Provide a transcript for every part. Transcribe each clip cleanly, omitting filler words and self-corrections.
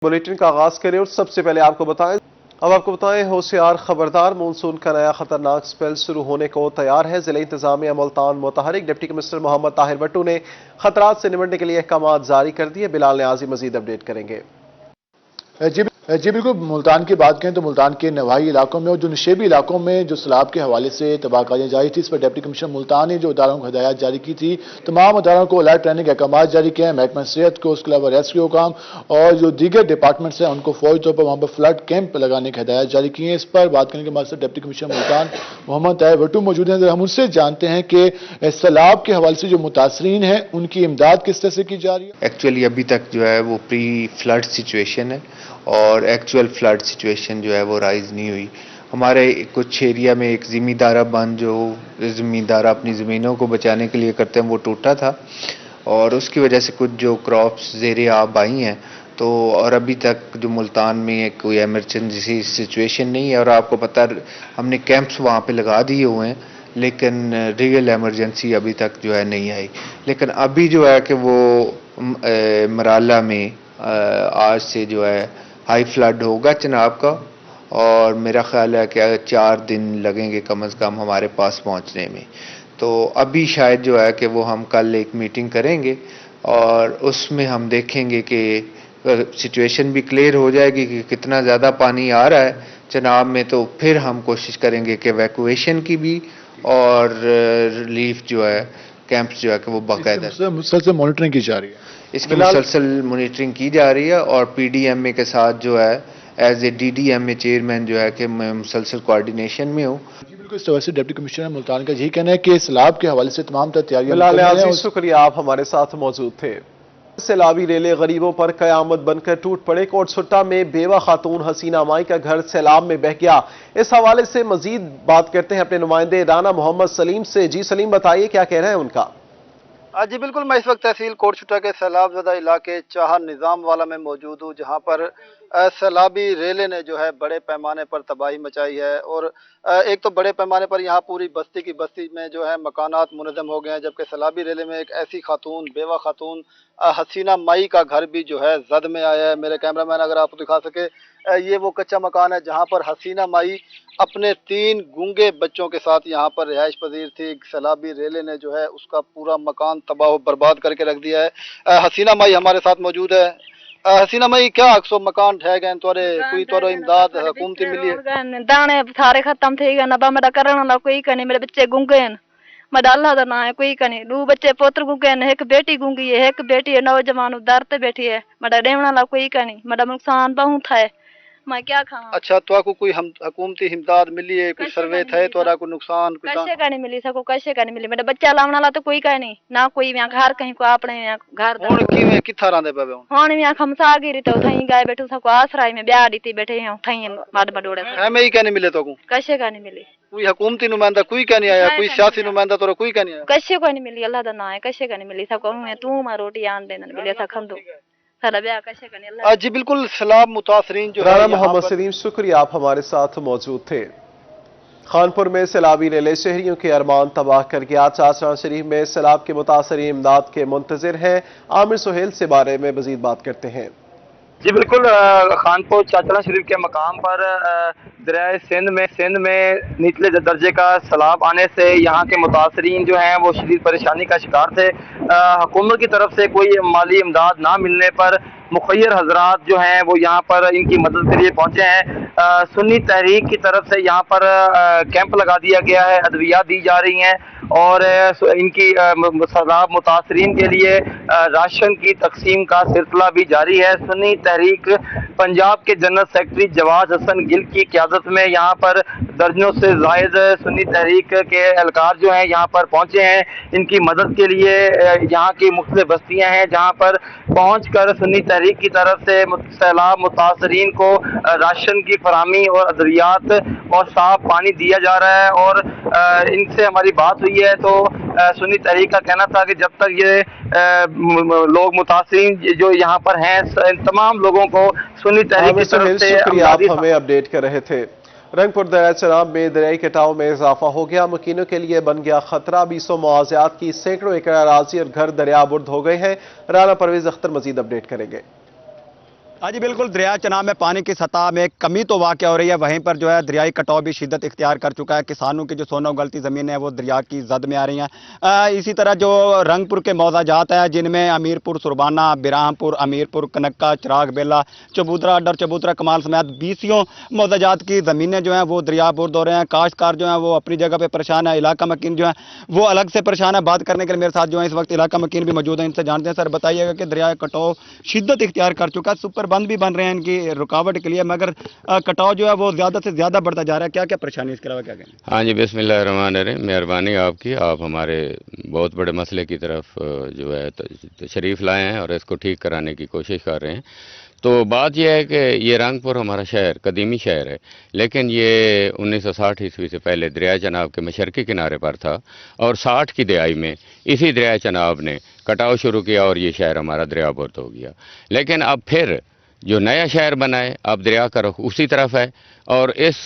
Bulletin का आगाज करें और सबसे पहले आपको बताएं होशियार खबरदार मानसून का नया खतरनाक स्पेल शुरू होने को तैयार है। जिला इंतजामिया मुल्तान मुतहरिक डिप्टी कमिश्नर मोहम्मद ताहिर भट्टू ने खतरात से निपटने के लिए अहकाम जारी कर दिए। बिलाल न्याजी मजीद अपडेट करेंगे। जी बिल्कुल, मुल्तान की बात करें तो मुल्तान के नवाही इलाकों में और जो नशेबी इलाकों में जो सैलाब के हवाले से तबाहकारियां जारी थी, इस पर डिप्टी कमिश्नर मुल्तान ने जो अदारों को हिदायत जारी की थी, तमाम अदारों को अलर्ट रहने के अहकाम जारी किए हैं। महकमा सेहत को, उसके अलावा रेस्क्यू काम और जो दीगर डिपार्टमेंट्स हैं उनको फौरी तौर पर वहाँ पर फ्लड कैंप लगाने की हिदायत जारी की है। इस पर बात करने के बाद डिप्टी कमिश्नर मुल्तान मोहम्मद ताहिर भट्टू मौजूद हैं। हम उनसे जानते हैं कि सैलाब के हवाले से जो मुतासरीन हैं उनकी इमदाद किस तरह से की जा रही है। एक्चुअली अभी तक जो है वो प्री फ्लड सिचुएशन है और एक्चुअल फ्लड सिचुएशन जो है वो राइज नहीं हुई। हमारे कुछ एरिया में एक ज़मींदारा बंद जो ज़मींदारा अपनी ज़मीनों को बचाने के लिए करते हैं वो टूटा था और उसकी वजह से कुछ जो क्रॉप्स ज़ेरे आब आई हैं तो और अभी तक जो मुल्तान में कोई एमरजेंसी सिचुएशन नहीं है। और आपको पता हमने कैंप्स वहाँ पे लगा दिए हुए हैं लेकिन रियल एमरजेंसी अभी तक जो है नहीं आई। लेकिन अभी जो है कि वो मराला में आज से जो है हाई फ्लड होगा चिनाब का और मेरा ख्याल है कि 4 दिन लगेंगे कम से कम हमारे पास पहुंचने में। तो अभी शायद जो है कि वो हम कल एक मीटिंग करेंगे और उसमें हम देखेंगे कि सिचुएशन भी क्लियर हो जाएगी कि कितना ज़्यादा पानी आ रहा है चिनाब में। तो फिर हम कोशिश करेंगे कि इवैक्यूएशन की भी और रिलीफ जो है कैंप्स जो है कि वो बाकायदा मुसलसल मॉनिटरिंग की जा रही है। इसकी मुसलसल मॉनिटरिंग की जा रही है और पीडीएमए के साथ जो है एज ए डीडीएमए चेयरमैन जो है कि मैं मुसलसल कोऑर्डिनेशन में हूँ। बिल्कुल, इस तरह से डिप्टी कमिश्नर मुल्तान का यही कहना है कि सैलाब के हवाले से तमाम तैयारियां। शुक्रिया, आप हमारे साथ मौजूद थे। सैलाबी रेले गरीबों पर कयामत बनकर टूट पड़े। कोटसुट्टा में बेवा खातून हसीना माई का घर सैलाब में बह गया। इस हवाले से मजीद बात करते हैं अपने नुमाइंदे राना मोहम्मद सलीम से। जी सलीम, बताइए क्या कहना है उनका। जी बिल्कुल, मैं इस वक्त तहसील कोटशुटा के सैलाब ज़दा इलाके चाहर निज़ाम वाला में मौजूद हूँ, जहाँ पर सैलाबी रेले ने जो है बड़े पैमाने पर तबाही मचाई है। और एक तो बड़े पैमाने पर यहाँ पूरी बस्ती की बस्ती में जो है मकानात मुनज़्ज़म हो गए हैं, जबकि सैलाबी रेले में एक ऐसी खातून, बेवा खातून हसीना माई का घर भी जो है जद में आया है। मेरे कैमरामैन अगर आपको दिखा सके, ये वो कच्चा मकान है जहाँ पर हसीना माई अपने 3 गूंगे बच्चों के साथ यहाँ पर रिहाइश पजीर थी। सैलाबी रेले ने जो है उसका पूरा मकान तबाह बर्बाद करके रख दिया है। हसीना माई हमारे साथ मौजूद है। हसीना माई, क्या अक्सो मकान ढह गए तोरे, कोई तोरो इमदाद हुकूमती मिली है? दाने सारे खत्म थे गए ना, बा मेरा करने ला कोई कने, मेरे बच्चे गूंगे हैं, मेरा अल्लाह दा ना है कोई कने। 2 बच्चे पोत्र गूंगे हैं, एक बेटी गूंगी है, एक बेटी है नौजवान उधर ते बैठी है, मेरा देवना ला कोई कने, मेरा नुकसान बहुत है, मैं क्या खाऊं। अच्छा, तो आपको कोई हुकूमती इमदाद मिली है, कोई सर्वे थे तोरा को नुकसान कोई कैसे का नहीं मिली सको, कैसे का नहीं मिली। मेरा बच्चा लावना ला तो कोई का नहीं ना, कोई यहाँ घर कहीं को अपने यहाँ घर हुन किवें किथा रहंदे पे हुन यहाँ खमसा गिरी तो थई गए बैठो सको आसराई में ब्याह दी बैठे हैं थई माड बडोड़े है में ही कहने मिले तो को कैसे का नहीं मिली। कोई हुकूमती नुमाइंदा कोई का नहीं आया, कोई सियासी नुमाइंदा तोरा कोई का नहीं आया, कैसे का नहीं मिली। अल्लाह दा ना है, कैसे का नहीं मिली सको। तू मा रोटी आन देना मिले सा खंदो सारा ब्याह कैसे का नहीं। अल्लाह जी बिल्कुल, सैलाब मुतासरीन जो राना मोहम्मद सलीम, शुक्रिया, आप हमारे साथ मौजूद थे। खानपुर में सैलाबी रेले शहरियों के अरमान तबाह कर गया। चाचरा शरीफ में सैलाब के मुतासरीन इमदाद के मुंतजिर हैं। आमिर सुहेल से बारे में मजीद बात करते हैं। जी बिल्कुल, खानपुर चाचरा शरीफ के मकाम पर दरियाए सिंध में निचले दर्जे का सैलाब आने से यहाँ के मुतासरीन जो हैं वो शदीद परेशानी का शिकार थे। हुकूमत की तरफ से कोई माली इमदाद ना मिलने पर मुखय्यर हजरात जो हैं वो यहाँ पर इनकी मदद के लिए पहुँचे हैं। सुन्नी तहरीक की तरफ से यहाँ पर कैंप लगा दिया गया है, अद्वियात दी जा रही हैं और इनकी सैलाब मुतासरीन के लिए राशन की तकसीम का सिलसिला भी जारी है। सुन्नी तहरीक पंजाब के जनरल सेक्रेटरी जवाद हसन गिल की क़यादत में यहाँ पर दर्जनों से ज़ायद सुन्नी तहरीक के एहलकार जो हैं यहाँ पर पहुँचे हैं इनकी मदद के लिए। यहाँ की मुख्तलिफ बस्तियाँ हैं जहाँ पर पहुँच कर सुन्नी तहरीक की तरफ से सैलाब मुतासरीन को राशन की फराहमी और अद्वियात और साफ पानी दिया जा रहा है। और इनसे हमारी बात हुई है तो सुन्नी तहरीक का कहना था कि जब तक ये लोग मुतासरीन जो यहाँ पर हैं तमाम लोगों को सुन्नी तहरीक की तरफ से। आप हमें अपडेट कर रहे थे। रंगपुर दरिया चनाब में दरियाई कटाव में इजाफा हो गया। मकीनों के लिए बन गया खतरा। 20 मुआवजात की सैकड़ों एकड़ अराजी और घर दरिया बुर्द हो गए हैं। राना परवेज अख्तर मजीद अपडेट करेंगे। हाँ जी बिल्कुल, दरिया चनाब में पानी की सतह में कमी तो वाक़ हो रही है, वहीं पर जो है दरियाई कटाव भी शिद्दत इख्तियार कर चुका है। किसानों की जो सोना उगलती ज़मीन है वो दरिया की जद में आ रही हैं। इसी तरह जो रंगपुर के मौजाजात हैं जिनमें अमीरपुर सुरबाना, बिराहमपुर, अमीरपुर, कनक्का, चिराग बेला, चबूतरा, डर चबूतरा, कमाल समेत 20 मौजाजात की ज़मीनें जो हैं वो दरिया बुर्द हो रहे हैं। काश्तकार जो हैं वो अपनी जगह पर परेशान है, इलाका मकीन जो है वो अलग से परेशान है। बात करने के लिए मेरे साथ जो है इस वक्त इलाका मकीन भी मौजूद है, इनसे जानते हैं। सर बताइएगा कि दरिया कटाव शिद्दत इख्तियार कर चुका है, सुपर बंद भी बन रहे हैं इनकी रुकावट के लिए, मगर कटाव जो है वो ज़्यादा से ज़्यादा बढ़ता जा रहा है। क्या क्या परेशानी, इसके अलावा क्या कहें? हाँ जी, बिस्मिल्लाहिर्रहमानिर्रहीम। मेहरबानी आपकी, आप हमारे बहुत बड़े मसले की तरफ जो है तशरीफ़ लाए हैं और इसको ठीक कराने की कोशिश कर रहे हैं। तो बात यह है कि ये रंगपुर हमारा शहर कदीमी शहर है, लेकिन ये 1960 ईस्वी से पहले दरिया चनाब के मशरकी किनारे पर था और 60 की दहाई में इसी दरिया चनाब ने कटाव शुरू किया और ये शहर हमारा दरिया बुर्द हो गया। लेकिन अब फिर जो नया शहर बना है अब दरिया का रुख उसी तरफ है और इस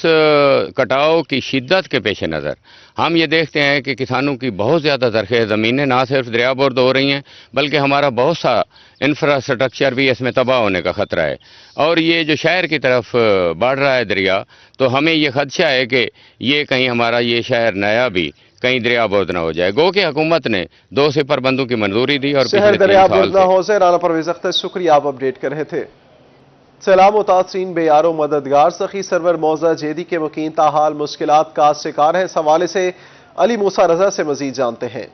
कटाव की शिद्दत के पेश नज़र हम ये देखते हैं कि किसानों की बहुत ज़्यादा ज़रख़ेज़ ज़मीनें ना सिर्फ दरिया बुर्द हो रही हैं बल्कि हमारा बहुत सा इंफ्रास्ट्रक्चर भी इसमें तबाह होने का ख़तरा है। और ये जो शहर की तरफ बढ़ रहा है दरिया, तो हमें ये खदशा है कि ये कहीं हमारा ये शहर नया भी कहीं दरिया बुर्द ना हो जाए। गो कि हुकूमत ने 2 सिपर बंदों की मंजूरी दी और शहर दरिया बुर्द ना हो से राना परवेज अख्तर, शुक्रिया, आप अपडेट कर रहे थे। सैलाब मुतासरीन बेयारो मददगार सखी सरवर मौजा जेदी के मकीन ताहाल मुश्किलात का शिकार है। इस हवाले से अली मूसा रजा से मजीद जानते हैं।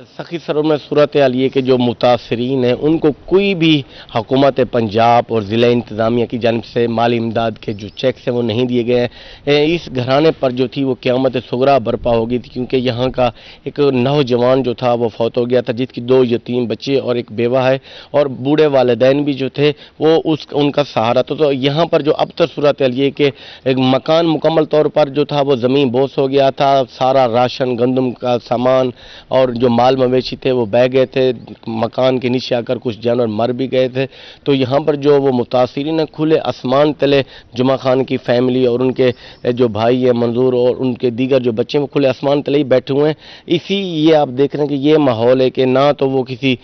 सखी सरवर में सूरत हाल ये कि जो मुतासरीन हैं उनको कोई भी हुकूमत पंजाब और ज़िला इंतज़ामिया की जानिब से माली इमदाद के जो चेक्स हैं वो नहीं दिए गए हैं। इस घराने पर जो थी वो क़यामत सुगरा बरपा हो गई थी, क्योंकि यहाँ का एक नौजवान जो था वो फौत हो गया था, जिसकी 2 यतीम बच्चे और एक बेवा है और बूढ़े वालिदैन भी जो थे वो उनका सहारा था। तो यहाँ पर जो अब तक सूरत हाल ये कि एक मकान मुकम्मल तौर पर जो था वो ज़मीन बोस हो गया था, सारा राशन, गंदम का सामान और जो माल मवेशी थे वो बह गए थे, मकान के नीचे आकर कुछ जानवर मर भी गए थे। तो यहाँ पर जो वो मुतासिरीन है खुले आसमान तले जुमा खान की फैमिली और उनके जो भाई है मंजूर और उनके दीगर जो बच्चे हैं वो खुले आसमान तले ही बैठे हुए हैं। इसी ये आप देख रहे हैं कि ये माहौल है कि ना तो वो किसी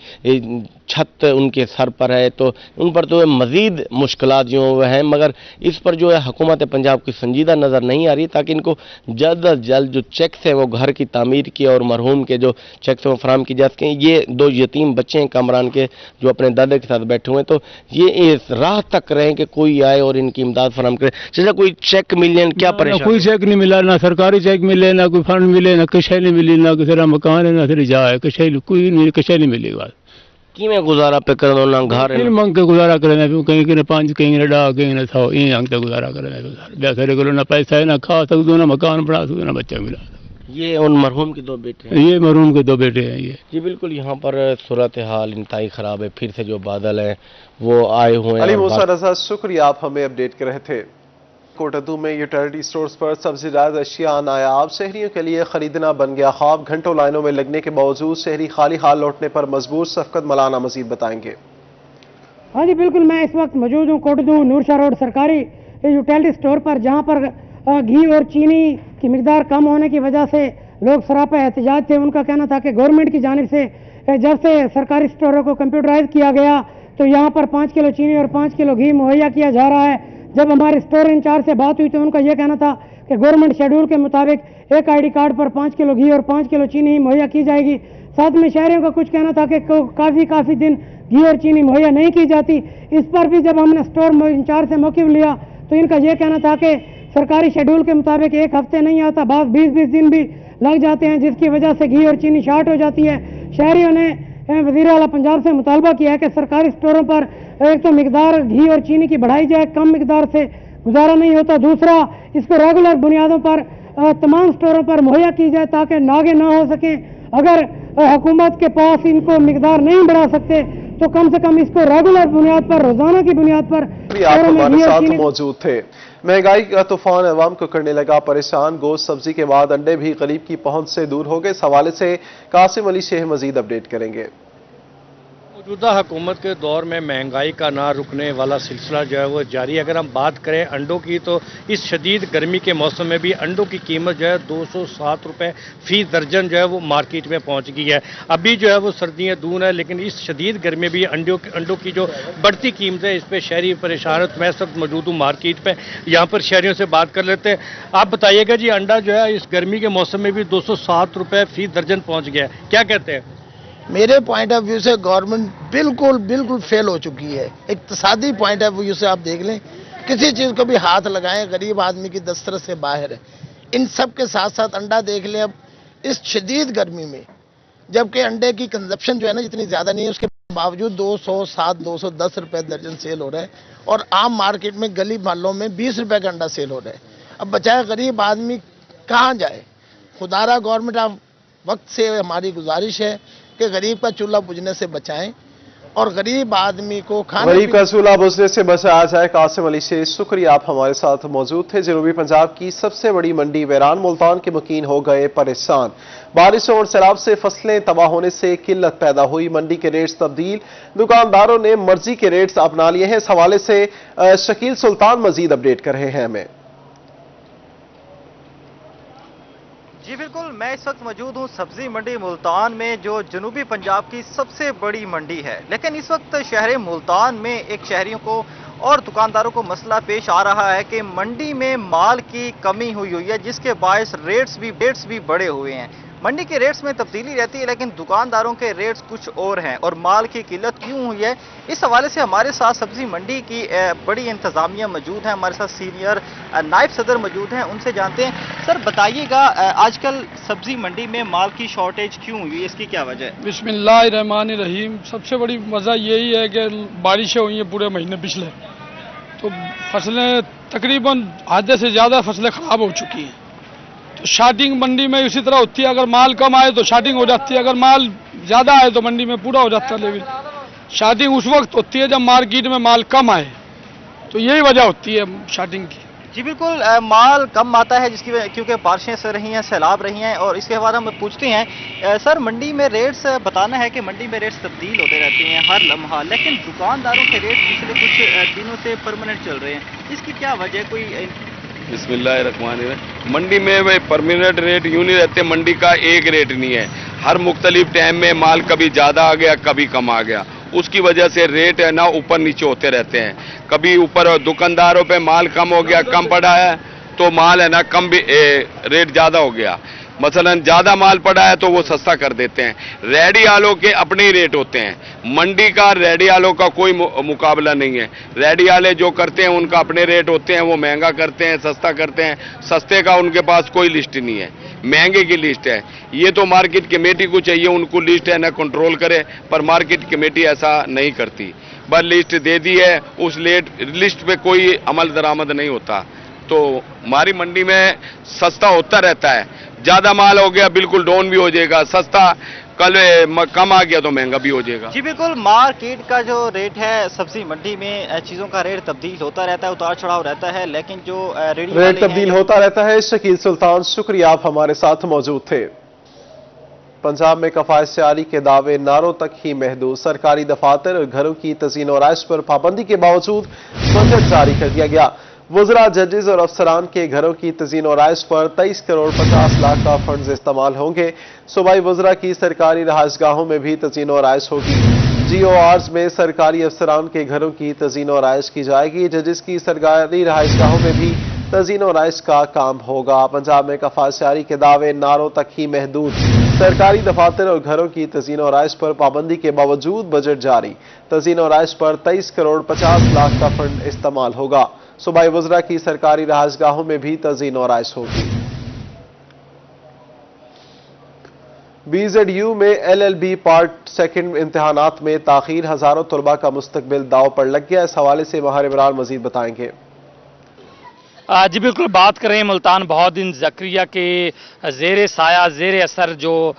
छत उनके सर पर है, तो उन पर तो मज़ीद मुश्किलात जो हैं, मगर इस पर जो है हुकूमत पंजाब की संजीदा नज़र नहीं आ रही, ताकि इनको जल्द अज जल्द जो चेक्स हैं वो घर की तामीर की और मरहूम के जो चेक्स हैं वो फराहम की जा सकें। ये 2 यतीम बच्चे हैं कामरान के जो अपने दादा के साथ बैठे हुए हैं, तो ये इस राह तक रहे कि कोई आए और इनकी इमदाद फराहम करे। चाचा कोई चेक मिल जाए, क्या परेशान? कोई चेक नहीं मिला, ना सरकारी चेक मिले, ना कोई फंड मिले, ना कशे नहीं मिली, ना किसी मकान है, ना फिर जाए कशे, कोई नहीं कशे नहीं मिली। बात कि मैं गुजारा पे कर ना घर है मंग के गुजारा करना, कहीं कि 5 कहीं ने डा कहीं ने 100 ये अंग तक गुजारा करना। बेसरे को ना पैसा है, ना खा सकते, ना मकान बना सकते, ना बच्चा मिला। ये उन मरहूम के 2 बेटे हैं? ये मरहूम के 2 बेटे हैं। ये जी बिल्कुल, यहाँ पर सूरत हाल इंतहाई ख़राब है। फिर से जो बादल हैं वो आए हुए हैं। अली मूसा रजा, शुक्रिया, आप हमें अपडेट कर रहे थे। कोटद्दू में यूटिलिटी स्टोर्स पर सब्सिडाइज अशिया नायाब, शहरियों के लिए खरीदना बन गया ख्वाब। घंटों लाइनों में लगने के बावजूद शहरी खाली हाल लौटने पर मजबूर। शफकत मलाना मजीद बताएंगे। हाँ जी बिल्कुल, मैं इस वक्त मौजूद हूँ कोटद्दू नूरशाह रोड सरकारी यूटिलिटी स्टोर पर, जहाँ पर घी और चीनी की मिकदार कम होने की वजह से लोग सरापा एहतजाज थे। उनका कहना था कि गवर्नमेंट की जानिब से जब से सरकारी स्टोरों को कंप्यूटराइज किया गया तो यहाँ पर 5 किलो चीनी और 5 किलो घी मुहैया किया जा रहा है। जब हमारे स्टोर इंचार्ज से बात हुई तो उनका यह कहना था कि गवर्नमेंट शेड्यूल के मुताबिक एक ID कार्ड पर 5 किलो घी और 5 किलो चीनी मुहैया की जाएगी। साथ में शहरियों का कुछ कहना था कि काफ़ी दिन घी और चीनी मुहैया नहीं की जाती। इस पर भी जब हमने स्टोर इंचार्ज से मौक़िफ़ लिया तो इनका यह कहना था कि सरकारी शेड्यूल के मुताबिक 1 हफ्ते नहीं आता, बाद 20-20 दिन भी लग जाते हैं, जिसकी वजह से घी और चीनी शार्ट हो जाती है। शहरियों ने वज़ीर आला पंजाब से मुतालबा किया है कि सरकारी स्टोरों पर एक तो मिकदार घी और चीनी की बढ़ाई जाए, कम मिकदार से गुजारा नहीं होता। दूसरा, इसको रेगुलर बुनियादों पर तमाम स्टोरों पर मुहैया की जाए ताकि नागे ना हो सकें। अगर हुकूमत के पास इनको मिकदार नहीं बढ़ा सकते तो कम से कम इसको रेगुलर बुनियाद पर, रोजाना की बुनियाद पर। आप हमारे साथ मौजूद थे। महंगाई का तूफान अवाम को करने लगा परेशान। गोश्त सब्जी के बाद अंडे भी गरीब की पहुंच से दूर हो गए। इस हवाले से कासिम अली शेख मजीद अपडेट करेंगे। मौजूदा हुकूमत के दौर में महंगाई का ना रुकने वाला सिलसिला जो है वो जारी है। अगर हम बात करें अंडों की तो इस शदीद गर्मी के मौसम में भी अंडों की कीमत जो है 207 रुपये फी दर्जन जो है वो मार्केट में पहुंच गई है। अभी जो है वो सर्दियाँ दूर है, लेकिन इस शदीद गर्मी में भी अंडों की जो बढ़ती कीमत है इस पर शहरी परेशान है। तो मैं इस वक्त मौजूद हूँ मार्केट पर, यहाँ पर शहरियों से बात कर लेते हैं। आप बताइएगा जी, अंडा जो है इस गर्मी के मौसम में भी 207 रुपये फी दर्जन पहुँच गया है, क्या कहते हैं? मेरे पॉइंट ऑफ व्यू से गवर्नमेंट बिल्कुल फेल हो चुकी है। इक्तिसादी पॉइंट ऑफ व्यू से आप देख लें, किसी चीज़ को भी हाथ लगाएं गरीब आदमी की दस्तरस से बाहर है। इन सब के साथ साथ अंडा देख लें, अब इस शदीद गर्मी में जबकि अंडे की कंजप्शन जो है ना जितनी ज़्यादा नहीं है, उसके बावजूद 207 210 रुपये दर्जन सेल हो रहा है और आम मार्केट में गली मोहल्लों में 20 रुपये का अंडा सेल हो रहा है। अब बचाए गरीब आदमी कहाँ जाए? खुदारा गवर्नमेंट आप वक्त से हमारी गुजारिश है कि गरीब का चूल्हा बुझने से बचाएं और गरीब आदमी को गरीब का चूल्हा बुझने से बचाया जाए। कासिम अली से शुक्रिया, आप हमारे साथ मौजूद थे। जनूबी पंजाब की सबसे बड़ी मंडी वैरान, मुल्तान के मकीन हो गए परेशान। बारिशों और सैलाब से फसलें तबाह होने से किल्लत पैदा हुई, मंडी के रेट्स तब्दील, दुकानदारों ने मर्जी के रेट्स अपना लिए हैं। इस हवाले से शकील सुल्तान मजीद अपडेट कर रहे हैं हमें। जी बिल्कुल, मैं इस वक्त मौजूद हूँ सब्जी मंडी मुल्तान में, जो जनूबी पंजाब की सबसे बड़ी मंडी है। लेकिन इस वक्त शहर मुल्तान में एक शहरियों को और दुकानदारों को मसला पेश आ रहा है कि मंडी में माल की कमी हुई है, जिसके बायस रेट्स भी बढ़े हुए हैं। मंडी के रेट्स में तब्दीली रहती है लेकिन दुकानदारों के रेट्स कुछ और हैं, और माल की किल्लत क्यों हुई है, इस हवाले से हमारे साथ सब्जी मंडी की बड़ी इंतजामिया मौजूद है। हमारे साथ सीनियर नायब सदर मौजूद हैं, उनसे जानते हैं। सर बताइएगा, आजकल सब्जी मंडी में माल की शॉर्टेज क्यों हुई है, इसकी क्या वजह है? बिस्मिल्लाहिर्रहमानिर्रहीम। सबसे बड़ी वजह यही है कि बारिशें हुई हैं पूरे महीने पिछले, तो फसलें तकरीबन आधे से ज़्यादा फसलें ख़राब हो चुकी हैं। तो शार्टिंग मंडी में इसी तरह होती है, अगर माल कम आए तो शार्टिंग हो जाती है, अगर माल ज़्यादा आए तो मंडी में पूरा हो जाता है। लेकिन शार्टिंग उस वक्त होती है जब मार्केट में माल कम आए, तो यही वजह होती है शार्टिंग की। जी बिल्कुल, माल कम आता है जिसकी क्योंकि बारिशें से रही हैं, सैलाब रही हैं, और इसके बाद हम पूछते हैं सर, मंडी में रेट्स बताना है कि मंडी में रेट्स तब्दील होते रहते हैं हर लम्हा, लेकिन दुकानदारों के रेट पिछले कुछ दिनों से परमानेंट चल रहे हैं, इसकी क्या वजह? कोई बिस्मिल्लाहिर्रहमानिर्रहीम। मंडी में भाई परमानेंट रेट यूं नहीं रहते, मंडी का एक रेट नहीं है, हर मुख्तलिफ टाइम में माल कभी ज़्यादा आ गया कभी कम आ गया, उसकी वजह से रेट है ना ऊपर नीचे होते रहते हैं। कभी ऊपर दुकानदारों पे माल कम हो गया, कम पड़ा है तो माल है ना कम भी रेट ज़्यादा हो गया, मसलन ज़्यादा माल पड़ा है तो वो सस्ता कर देते हैं। रेडी आलों के अपने ही रेट होते हैं, मंडी का रेडी आलों का कोई मुकाबला नहीं है। रेडी आले जो करते हैं उनका अपने रेट होते हैं, वो महंगा करते हैं, सस्ता करते हैं, सस्ते का उनके पास कोई लिस्ट नहीं है, महंगे की लिस्ट है। ये तो मार्केट कमेटी को चाहिए, उनको लिस्ट है ना कंट्रोल करे, पर मार्केट कमेटी ऐसा नहीं करती, बस लिस्ट दे दी है, उस लिस्ट पे कोई अमल दरामद नहीं होता। तो हमारी मंडी में सस्ता होता रहता है, ज्यादा माल हो गया बिल्कुल डाउन भी हो जाएगा, सस्ता कल कम आ गया तो महंगा भी हो जाएगा। जी बिल्कुल, मार्केट का जो रेट है सब्जी मंडी में चीज़ों का रेट तब्दील होता रहता है, उतार चढ़ाव रहता है, लेकिन जो रेट तब्दील होता रहता है। शकील सुल्तान, शुक्रिया, आप हमारे साथ मौजूद थे। पंजाब में कफायत जारी के दावे नारों तक ही महदूद, सरकारी दफातर और घरों की तज़ीन और आइश पर पाबंदी के बावजूद बजट जारी कर दिया गया। वज़रा, जजेस और अफसरान के घरों की तज़ीन और आइश पर 23 करोड़ 50 लाख का फंड इस्तेमाल होंगे। सूबाई वज़रा की सरकारी रहायशगाहों में भी तज़ीन और आइश होगी। GORs में सरकारी अफसरान के घरों की तज़ीन और आइश की जाएगी। जजेस की सरकारी रहायशगाहों में भी तज़ीन और आइश का काम होगा। पंजाब में कफायत जारी के दावे नारों तक ही महदूद, सरकारी दफातर और घरों की तज़ीन और आइश पर पाबंदी के बावजूद बजट जारी। तज़ीन और आइश पर 23 करोड़ 50 लाख का फंड इस्तेमाल होगा। सूबाई वज़रा की सरकारी रहायशगाहों में भी तज़ीन और आइश होगी। BZU में LLB पार्ट सेकंड इम्तिहानात में ताखीर, हजारों तलबा का मुस्तकबिल दाव पर लग गया। इस हवाले से माहिर इमरान मजीद बताएंगे। जी बिल्कुल, बात करें मुल्तान बहुद्दीन ज़करिया के ज़ेर साया ज़ेर असर जो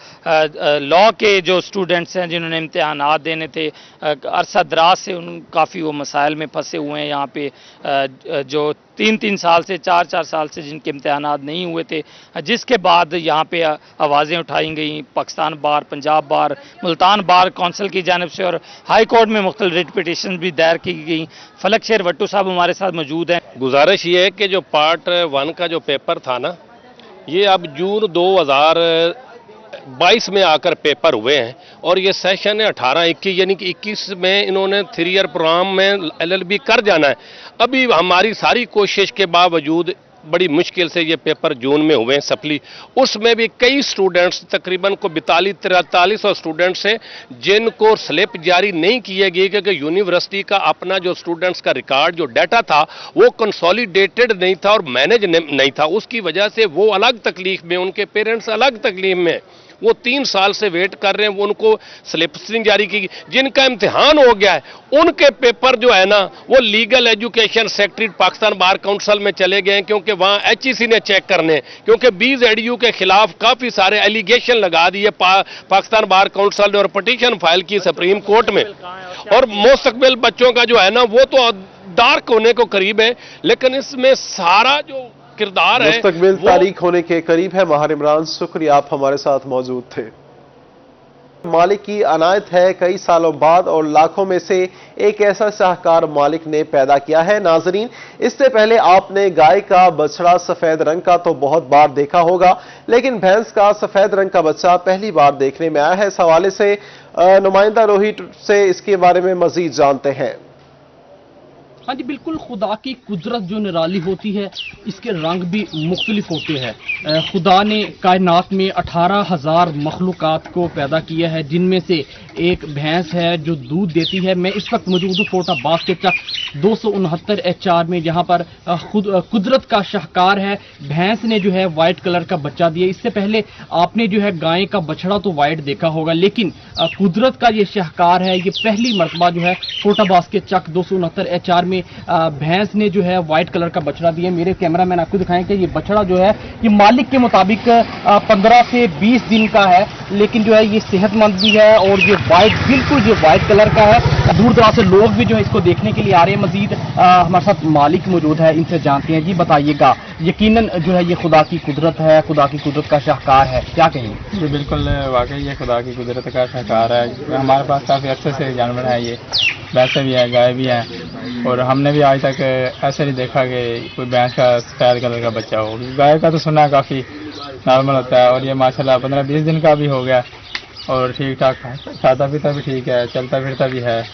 लॉ के जो स्टूडेंट्स हैं जिन्होंने इम्तिहानात देने थे, अरसा दराज से काफ़ी वो मसाइल में फंसे हुए हैं। यहाँ पे जो 3-3 साल से 4-4 साल से जिनके इम्तिहानात नहीं हुए थे, जिसके बाद यहाँ पे आवाज़ें उठाई गई पाकिस्तान बार, पंजाब बार, मुल्तान बार कौंसिल की जानिब से और हाई कोर्ट में मुख्तलिफ रिट पिटीशन भी दायर की गई। फलक शेर भट्टू साहब हमारे साथ मौजूद हैं। गुजारिश ये है कि जो पार्ट 1 का जो पेपर था ना, ये अब जून 2022 में आकर पेपर हुए हैं और ये सेशन है 18-21, यानी कि 21 में इन्होंने 3 ईयर प्रोग्राम में LLB कर जाना है। अभी हमारी सारी कोशिश के बावजूद बड़ी मुश्किल से ये पेपर जून में हुए हैं सप्ली, उसमें भी कई स्टूडेंट्स तकरीबन को 42-43 स्टूडेंट्स हैं जिनको स्लिप जारी नहीं किए गए क्योंकि यूनिवर्सिटी का अपना जो स्टूडेंट्स का रिकॉर्ड जो डाटा था वो कंसोलिडेटेड नहीं था और मैनेज नहीं था। उसकी वजह से वो अलग तकलीफ में, उनके पेरेंट्स अलग तकलीफ में, वो 3 साल से वेट कर रहे हैं। वो उनको स्लिप्स नहीं जारी की, जिनका इम्तिहान हो गया है उनके पेपर जो है ना वो legal education secretary Pakistan bar council में चले गए हैं क्योंकि वहाँ HEC ने चेक करने, क्योंकि BZU के खिलाफ काफ़ी सारे एलिगेशन लगा दिए पाकिस्तान बार काउंसिल ने और पटिशन फाइल की सुप्रीम कोर्ट में। और मुस्तकबिल बच्चों का जो है ना वो तो डार्क होने को करीब है, लेकिन इसमें सारा जो किरदार है मुस्तकबिल तारीख होने के करीब है। माहिर इमरान, शुक्रिया, आप हमारे साथ मौजूद थे। मालिक की अनायत है कई सालों बाद और लाखों में से एक ऐसा शाहकार मालिक ने पैदा किया है। नाजरीन, इससे पहले आपने गाय का बछड़ा सफेद रंग का तो बहुत बार देखा होगा, लेकिन भैंस का सफेद रंग का बच्चा पहली बार देखने में आया है। इस हवाले से नुमाइंदा रोहित से इसके बारे में मजीद जानते हैं। हाँ जी बिल्कुल, खुदा की कुदरत जो निराली होती है, इसके रंग भी मुख्तलिफ होते हैं। खुदा ने कायनात में 18,000 मखलूक़ात को पैदा किया है, जिनमें से एक भैंस है जो दूध देती है। मैं इस वक्त मौजूद हूँ कोट अब्बास के चक 269 HR में, जहाँ पर कुदरत का शाहकार है। भैंस ने जो है वाइट कलर का बच्चा दिया। इससे पहले आपने जो है गाय का बछड़ा तो वाइट देखा होगा, लेकिन कुदरत का ये शाहकार है, ये पहली मरतबा जो है कोट अब्बास के चक 269 HR में भैंस ने जो है व्हाइट कलर का बछड़ा दिया। मेरे कैमरामैन आपको दिखाएं कि ये बछड़ा जो है ये मालिक के मुताबिक 15 से 20 दिन का है, लेकिन जो है ये सेहतमंद भी है और ये व्हाइट, बिल्कुल ये व्हाइट कलर का है। दूर दराज से लोग भी जो है इसको देखने के लिए आ रहे हैं। मजीद हमारे साथ मालिक मौजूद है, इनसे जानते हैं। जी बताइएगा, यकीनन जो है ये खुदा की कुदरत है, खुदा की कुदरत का शाहकार है, क्या कहेंगे? जी बिल्कुल, वाकई ये खुदा की कुदरत का शाहकार है। हमारे पास काफ़ी अच्छे से जानवर है, ये भैंसें भी हैं, गाय भी हैं, और हमने भी आज तक ऐसे नहीं देखा कि कोई भैंस का सफेद कलर का बच्चा हो। गाय का तो सुना है काफ़ी नॉर्मल होता है, और ये माशाल्लाह 15-20 दिन का भी हो गया और ठीक ठाक खाता पीता भी ठीक है, चलता फिरता भी है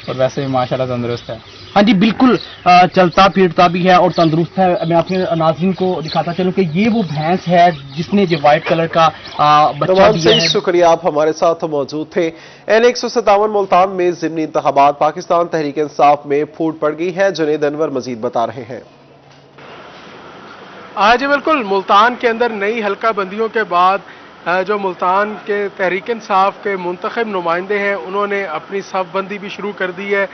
और वैसे भी माशाल्लाह तंदुरुस्त है। हाँ जी बिल्कुल, चलता फिरता भी है और तंदुरुस्त है। मैं अपने नाज़रीन को दिखाता चलूं कि ये वो भैंस है जिसने जो व्हाइट कलर का बच्चा दिया है। शुक्रिया, आप हमारे साथ मौजूद थे। N157 मुल्तान में ज़िमनी इंतखाबात पाकिस्तान तहरीक इंसाफ में फूट पड़ गई है। जुनैद अनवर मजीद बता रहे हैं। आज बिल्कुल, मुल्तान के अंदर नई हल्का बंदियों के बाद जो मुल्तान के तहरीक इंसाफ के मुंतखब नुमाइंदे हैं उन्होंने अपनी सफ बंदी भी शुरू कर दी है।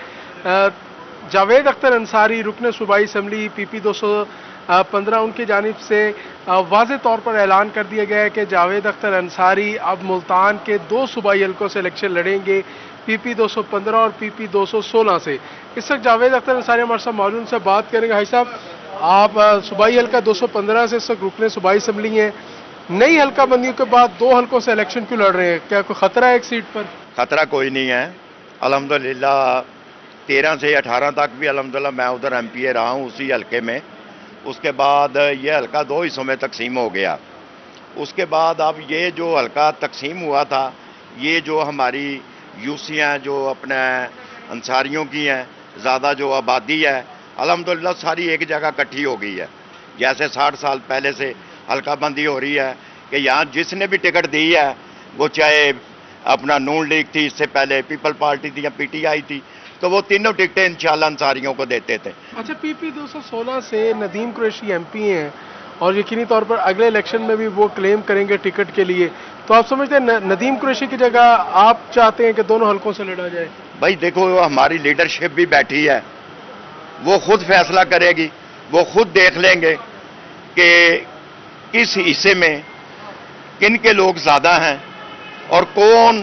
जावेद अख्तर अंसारी रुकन सूबाई असम्बली PP 215 उनकी जानिब से वाज़े तौर पर ऐलान कर दिया गया है कि जावेद अख्तर अंसारी अब मुल्तान के 2 सूबाई हल्कों से इलेक्शन लड़ेंगे, PP 215 और PP 216 से। इस वक्त जावेद अख्तर अंसारी हमारे साथ मौजूद से बात करेंगे। भाई साहब, आप सूबाई हल्का 215 से इस वक्त रुकन सूबाई असम्बली हैं, नई हल्का बंदियों के बाद 2 हल्कों से इलेक्शन क्यों लड़ रहे हैं? क्या कोई खतरा है एक सीट पर? खतरा कोई नहीं है, अल्हम्दुलिल्लाह 13 से 18 तक भी अल्हम्दुलिल्लाह मैं उधर MPA रहा हूँ उसी हल्के में। उसके बाद ये हल्का 2 हिस्सों में तकसीम हो गया। उसके बाद अब ये जो हल्का तकसीम हुआ था, ये जो हमारी UC हैं जो अपने अंसारियों की हैं, ज़्यादा जो आबादी है अल्हम्दुलिल्लाह सारी एक जगह इकट्ठी हो गई है। जैसे 60 साल पहले से हल्का बंदी हो रही है कि यहाँ जिसने भी टिकट दी है, वो चाहे अपना नून लीग थी, इससे पहले पीपल पार्टी थी या PTI थी, तो वो तीनों टिकटें इंशाल्लाह अंसारियों को देते थे। अच्छा, PP 216 से नदीम कुरैशी MP हैं और यकीनी तौर पर अगले इलेक्शन में भी वो क्लेम करेंगे टिकट के लिए, तो आप समझते हैं नदीम कुरैशी की जगह आप चाहते हैं कि दोनों हल्कों से लड़ा जाए? भाई देखो, हमारी लीडरशिप भी बैठी है, वो खुद फैसला करेगी। وہ خود دیکھ لیں گے کہ کس حصے میں کن کے لوگ زیادہ ہیں اور کون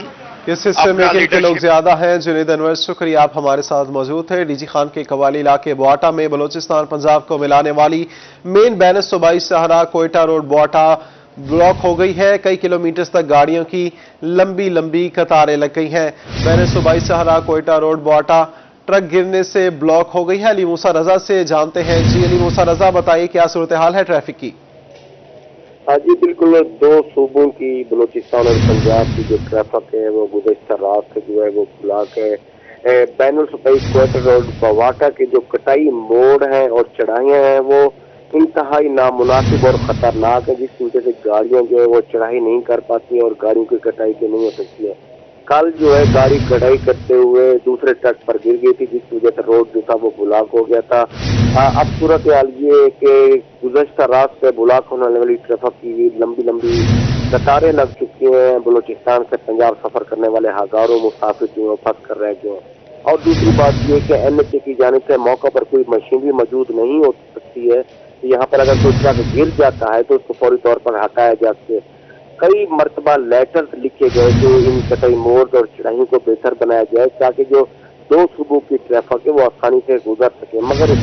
اس حصے میں کن کے لوگ زیادہ ہیں۔ جنید انور، شکریہ، آپ ہمارے ساتھ موجود تھے۔ ڈی جی خان کے قوالی علاقے بواٹا میں بلوچستان پنجاب کو ملانے والی مین بین صوبائی شاہراہ کوئٹہ روڈ بواٹا بلاک ہو گئی ہے۔ کئی کلومیٹر تک گاڑیوں کی لمبی لمبی قطاریں لگ گئی ہیں۔ بین صوبائی شاہراہ کوئٹہ روڈ بواٹا ٹرک گرنے سے بلاک ہو گئی ہے۔ علی موسیٰ رضا سے جانتے ہیں۔ جی علی موسیٰ رضا، بتائیے کیا صورتحال ہے ٹریفک کی؟ ہاں جی بالکل، دو صوبوں کی بلوچستان اور پنجاب کی جو ٹریفک ہے وہ گزشتہ رات سے جو ہے وہ بلاک ہے۔ بین الصوبائی کوئٹہ روڈ بواٹا کے جو کٹائی موڑ ہیں اور چڑھائیاں ہیں وہ انتہائی نامناسب اور خطرناک ہے، جس کی وجہ سے گاڑیاں جو ہے وہ چڑھائی نہیں کر پاتی ہیں اور گاڑیوں کی کٹائی بھی نہیں ہو سکتی ہے۔ کل جو ہے گاڑی کڑائی کرتے ہوئے دوسرے ٹرک پر گر گئی تھی، جس کی وجہ سے روڈ جو تھا وہ بلاک ہو گیا تھا۔ اب صورتحال یہ ہے کہ گزشتہ رات سے بلاک ہونے والی ٹریفک کی لمبی لمبی قطاریں لگ چکی ہیں۔ بلوچستان سے پنجاب سفر کرنے والے ہزاروں مسافر جو ہیں پھنس کر رہ گئے ہیں۔ اور دوسری بات یہ کہ این ایچ اے کی جانب سے موقع پر کوئی مشینری موجود نہیں ہو سکتی ہے، یہاں پر اگر کوئی ٹرک گر جاتا ہے تو اس کو فوری طور پر ہٹایا جا سکے۔ کئی مرتبہ لیٹرز لکھے گئے کہ ان قطعی موڑ اور چڑھائیوں کو بہتر بنایا جائے تاکہ جو دو صوبوں کی ٹریفک ہے وہ آسانی سے گزر سکے، مگر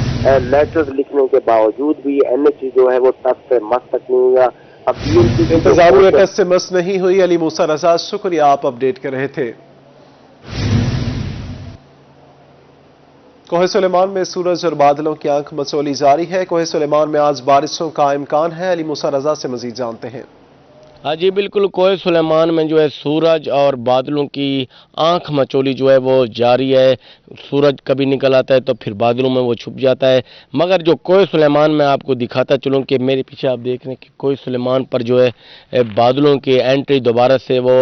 لیٹرز لکھنے کے باوجود بھی این ایچ جو ہے وہ ٹرک سے مس تک نہیں ہوا۔ انتظامیہ ٹیسٹ سے مس نہیں ہوئی۔ علی موسیٰ رضا، شکریہ، آپ اپڈیٹ کر رہے تھے۔ کوہ سلیمان میں سورج اور بادلوں کی آنکھ مچولی جاری ہے۔ کوہ سلیمان میں آج بارشوں کا امکان ہے۔ علی موسیٰ رضا سے مزید جانتے ہیں۔ ہاں جی بالکل، کوہ سلیمان میں جو ہے سورج اور بادلوں کی آنکھ مچولی جو ہے وہ جاری ہے۔ سورج کبھی نکل آتا ہے تو پھر بادلوں میں وہ چھپ جاتا ہے، مگر جو کوہ سلیمان میں آپ کو دکھاتا چلوں کہ میرے پیچھے آپ دیکھ رہے ہیں کہ کوہ سلیمان پر جو ہے بادلوں کی انٹری دوبارہ سے وہ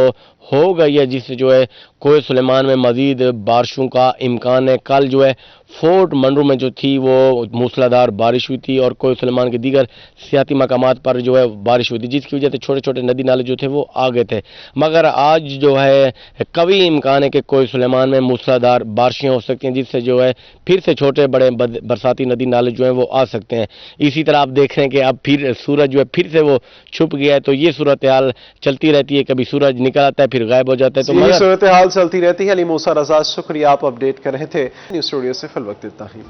ہو گئی ہے، جس سے جو ہے کوہ سلیمان میں مزید بارشوں کا امکان ہے۔ کل جو ہے فورٹ منرو میں جو تھی وہ موسلادھار بارش ہوئی تھی اور کوہ سلیمان کے دیگر سیاحتی مقامات پر جو ہے بارش ہوئی تھی، جس کی وجہ سے چھوٹے چھوٹے ندی نالے جو تھے وہ آ گئے تھے، مگر آج جو ہے قوی امکان ہے کہ کوہ سلیمان میں موسلادھار بارشیں ہو سکتی ہیں، جس سے جو ہے پھر سے چھوٹے بڑے برساتی ندی نالے جو ہیں وہ آ سکتے ہیں۔ اسی طرح آپ دیکھ رہے ہیں کہ اب پھر سورج جو ہے پھر سے وہ چھپ گیا ہے، تو یہ صورتحال چلتی رہتی ہے، کبھی سورج نکل آتا ہے پھر غائب ہو جاتا ہے۔ تو یہ صورتحال چلتی رہتی ہے۔ علی موسیٰ رضا، شکریہ، آپ اپڈیٹ کر رہے تھے۔ نیوز اسٹوڈیو سے فی الوقت اتنا ہی۔